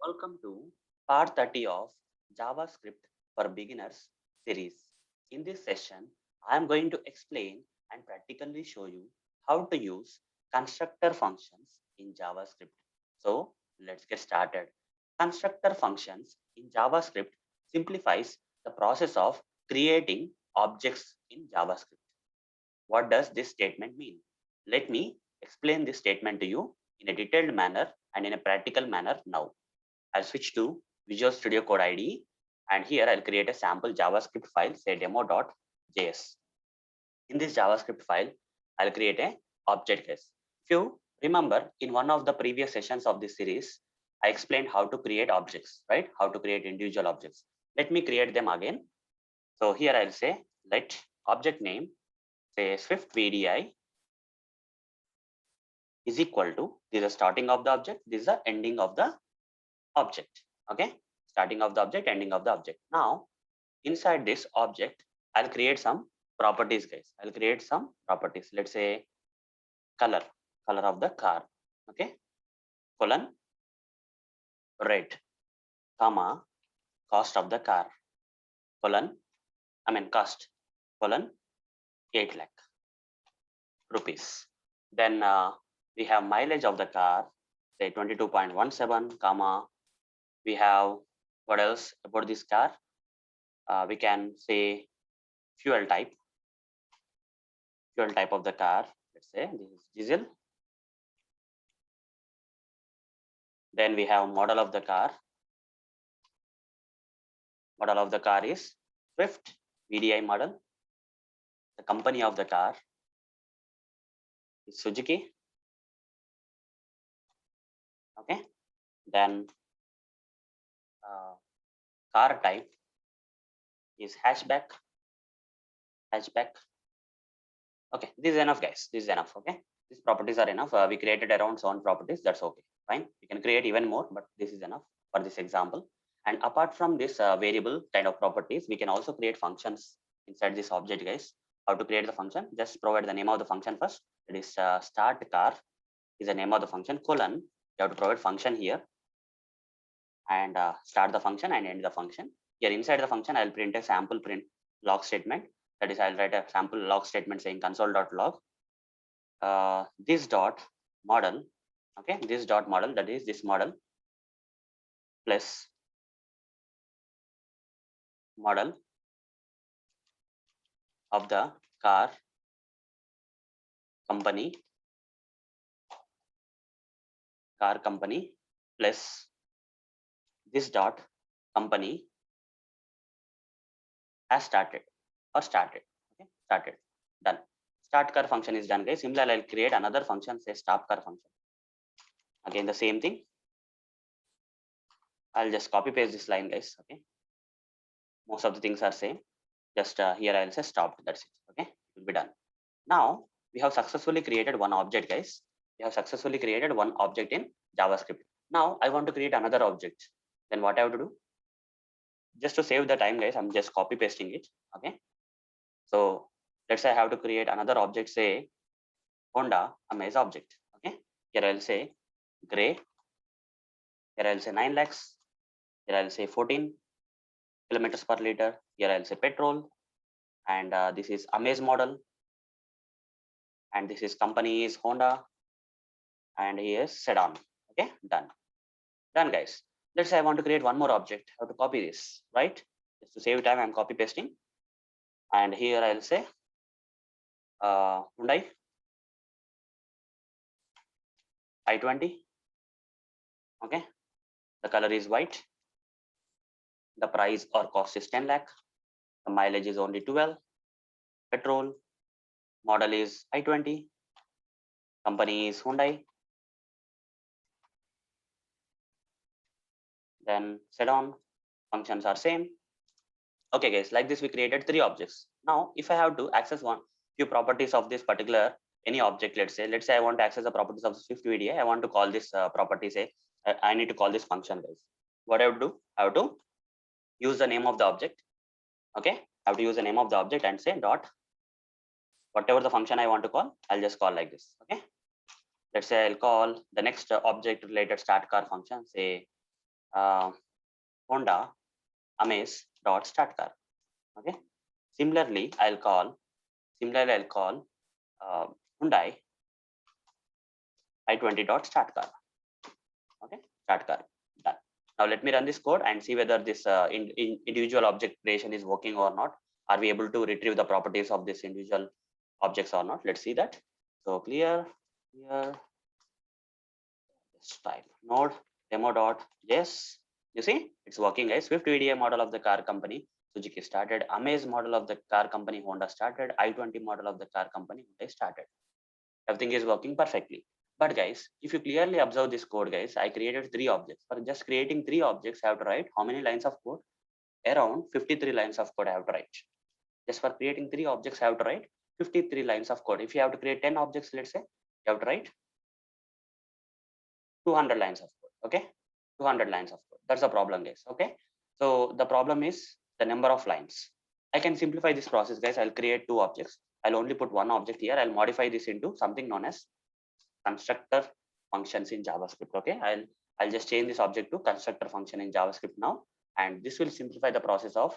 Welcome to part 30 of JavaScript for Beginners series. In this session, I am going to explain and practically show you how to use constructor functions in JavaScript. So let's get started. Constructor functions in JavaScript simplifies the process of creating objects in JavaScript. What does this statement mean? Let me explain this statement to you in a detailed manner and in a practical manner now. I'll switch to Visual Studio Code IDE, and here I'll create a sample JavaScript file, say demo.js. In this JavaScript file, I'll create a object case. If you remember, in one of the previous sessions of this series, I explained how to create objects, right? How to create individual objects. Let me create them again. So here I'll say let object name, say Swift VDI, is equal to, this is the starting of the object, this is the ending of the object. Okay, starting of the object, ending of the object. Now inside this object, I'll create some properties, guys. I'll create some properties. Let's say color of the car. Okay, colon red, comma cost of the car, colon cost, colon 8 lakh rupees. Then we have mileage of the car, say 22.17, comma we have what else about this car? We can say fuel type of the car. Let's say this is diesel. Then we have model of the car. Model of the car is Swift VDI model. The company of the car is Suzuki. Okay. Then car type is hatchback. Okay, this is enough, guys. This is enough. Okay, these properties are enough. We created around 7 properties. That's okay. Fine. You can create even more, but this is enough for this example. And apart from this variable kind of properties, we can also create functions inside this object, guys. How to create the function? Just provide the name of the function first. It is start car is the name of the function, colon. You have to provide function here and start the function and end the function. Here inside the function, I'll print a sample print log statement. That is, I'll write a sample log statement saying console.log. This dot model, okay, this dot model, that is this model plus model of the car company plus this dot company has started or started. Okay, started, done. Start car function is done, guys. Similarly, I'll create another function, say stop car function. Again, the same thing. I'll just copy paste this line, guys. Okay, most of the things are same. Just here I'll say stopped. That's it. Okay, it will be done. Now we have successfully created one object, guys. We have successfully created one object in JavaScript. Now I want to create another object. Then what I have to do? Just to save the time, guys, I'm just copy pasting it. Okay, so let's say I have to create another object, say Honda Amaze object. Okay, here I'll say gray. Here I'll say 9 lakhs. Here I'll say 14 kilometers per liter. Here I'll say petrol. And this is Amaze model. And this is company is Honda. And here is sedan. Okay, done. Done, guys. Let's say I want to create one more object. I have to copy this, right? Just to save time, I'm copy pasting. And here I'll say Hyundai i20. Okay, the color is white. The price or cost is 10 lakh. The mileage is only 12. Petrol. Model is i20. Company is Hyundai. Then sedan. Functions are same. Okay, guys, like this we created 3 objects. Now if I have to access few properties of this particular any object, let's say I want to access the properties of Swift VDI, I want to call this property, say I need to call this function, guys. What I have to do? I have to use the name of the object. Okay, I have to use the name of the object and say dot whatever the function I want to call, I'll just call like this. Okay, let's say I'll call the next object related start car function, say Honda Amaze dot start car. Okay. Similarly, I'll call uh, Hyundai i20 dot start car. Okay, start car. Done. Now let me run this code and see whether this individual object creation is working or not. Are we able to retrieve the properties of this individual objects or not? Let's see that. So clear here. Let's type node demo dot yes. You see, it's working, guys. Swift VDA model of the car company Suzuki started. Amaze model of the car company Honda started. I20 model of the car company Hyundai started. Everything is working perfectly. But guys, if you clearly observe this code, guys, I created 3 objects. For just creating 3 objects, I have to write how many lines of code? Around 53 lines of code I have to write. Just for creating 3 objects, I have to write 53 lines of code. If you have to create 10 objects, let's say, you have to write 200 lines of code. Okay, 200 lines of code. That's the problem, guys. Okay, so the problem is the number of lines. I can simplify this process, guys. I'll create 2 objects. I'll only put 1 object here. I'll modify this into something known as constructor functions in JavaScript. Okay, I'll just change this object to constructor function in JavaScript now, and this will simplify the process of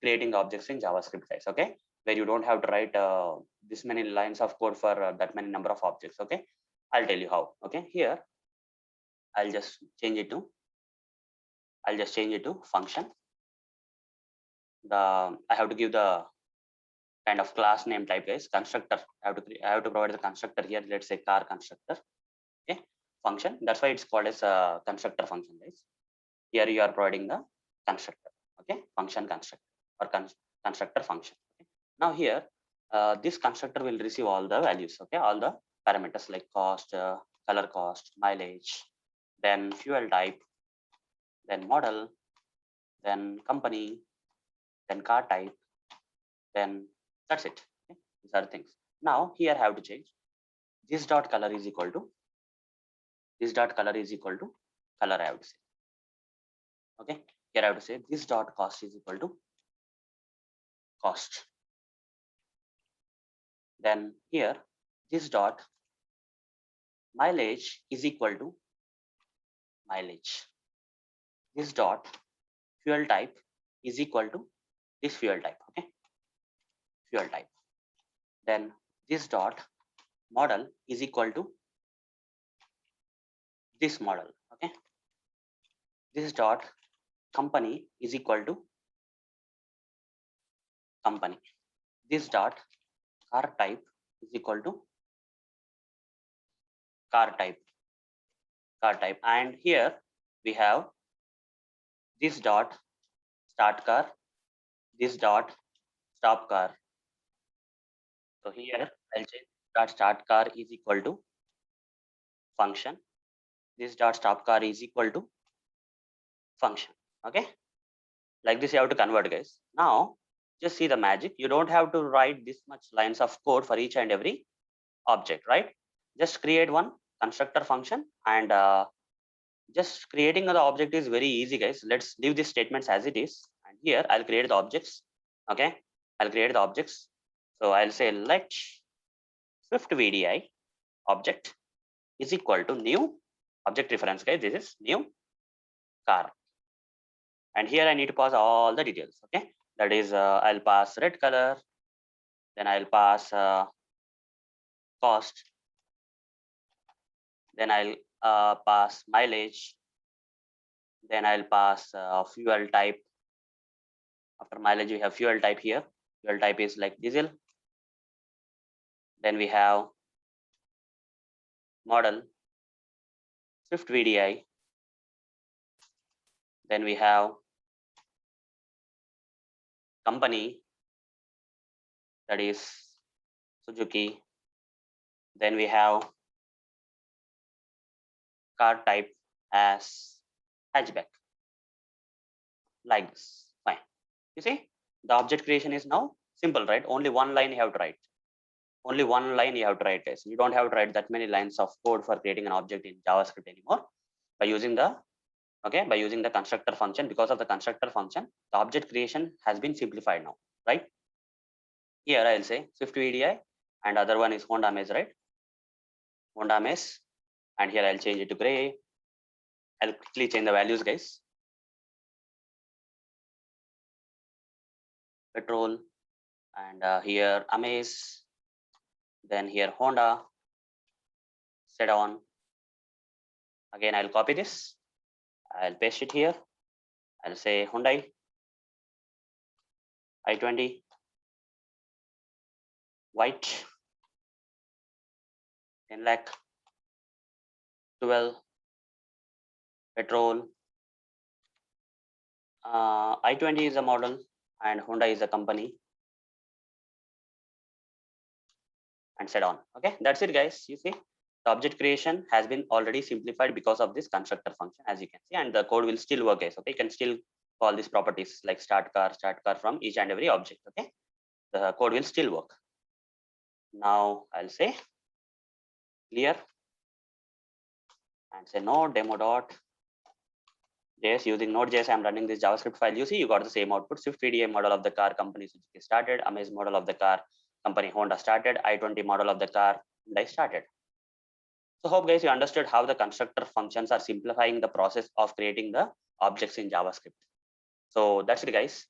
creating objects in JavaScript, guys. Okay, where you don't have to write this many lines of code for that many number of objects. Okay, I'll tell you how. Okay, here I'll just change it to function. I have to give the kind of class name type, guys. Constructor. I have to provide the constructor here. Let's say car constructor. Okay, function. That's why it's called as a constructor function, guys. Here you are providing the constructor. Okay, function constructor or constructor function. Okay. Now here, this constructor will receive all the values. Okay, all the parameters like cost, color cost, mileage, then fuel type, then model, then company, then car type, then that's it. Okay. These are things. Now here I have to change this dot color is equal to color. I have to say. Okay, here I have to say this dot cost is equal to cost. Then here this dot mileage is equal to mileage. This dot fuel type is equal to this fuel type. Okay, fuel type. Then this dot model is equal to this model. Okay, this dot company is equal to company. This dot car type is equal to car type. And here we have this dot start car, this dot stop car. So here I'll change dot start car is equal to function. This dot stop car is equal to function. Okay, like this you have to convert, guys. Now just see the magic. You don't have to write this much lines of code for each and every object, right? Just create one constructor function, and just creating the object is very easy, guys. Let's leave these statements as it is, and here I'll create the objects. Okay, I'll create the objects. So I'll say let Swift VDI object is equal to new object reference, guys. This is new car, and here I need to pass all the details. Okay, that is I'll pass red color, then I'll pass cost, then I'll pass mileage, then I'll pass fuel type. After mileage we have fuel type. Here fuel type is like diesel. Then we have model Swift VDI. Then we have company, that is Suzuki. Then we have car type as hatchback, like this. Fine. You see, the object creation is now simple, right? Only one line you have to write. Only one line you have to write. You don't have to write that many lines of code for creating an object in JavaScript anymore. By using the constructor function, because of the constructor function, the object creation has been simplified now, right? Here I'll say Swift VDI, and other one is Honda Amaze, right? Honda Amaze, and here I'll change it to gray. I'll quickly change the values, guys. Petrol, and here Amaze, then here Honda, Sedan. Again, I'll copy this. I'll paste it here. I'll say Hyundai, i20, white, 10 lakh, 12, petrol. I20 is a model and Honda is a company, and Sedan. Okay, that's it, guys. You see, the object creation has been already simplified because of this constructor function, as you can see, and the code will still work, guys. Okay, you can still call these properties like start car from each and every object. Okay, the code will still work. Now I'll say clear and say no demo dot JS. Using Node.js, I'm running this JavaScript file. You see, you got the same output. Swift PDA model of the car, company Suzuki started. Amaze model of the car, company Honda started. I20 model of the car, Hyundai started. So hope, guys, you understood how the constructor functions are simplifying the process of creating the objects in JavaScript. So that's it, guys.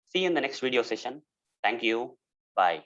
See you in the next video session. Thank you. Bye.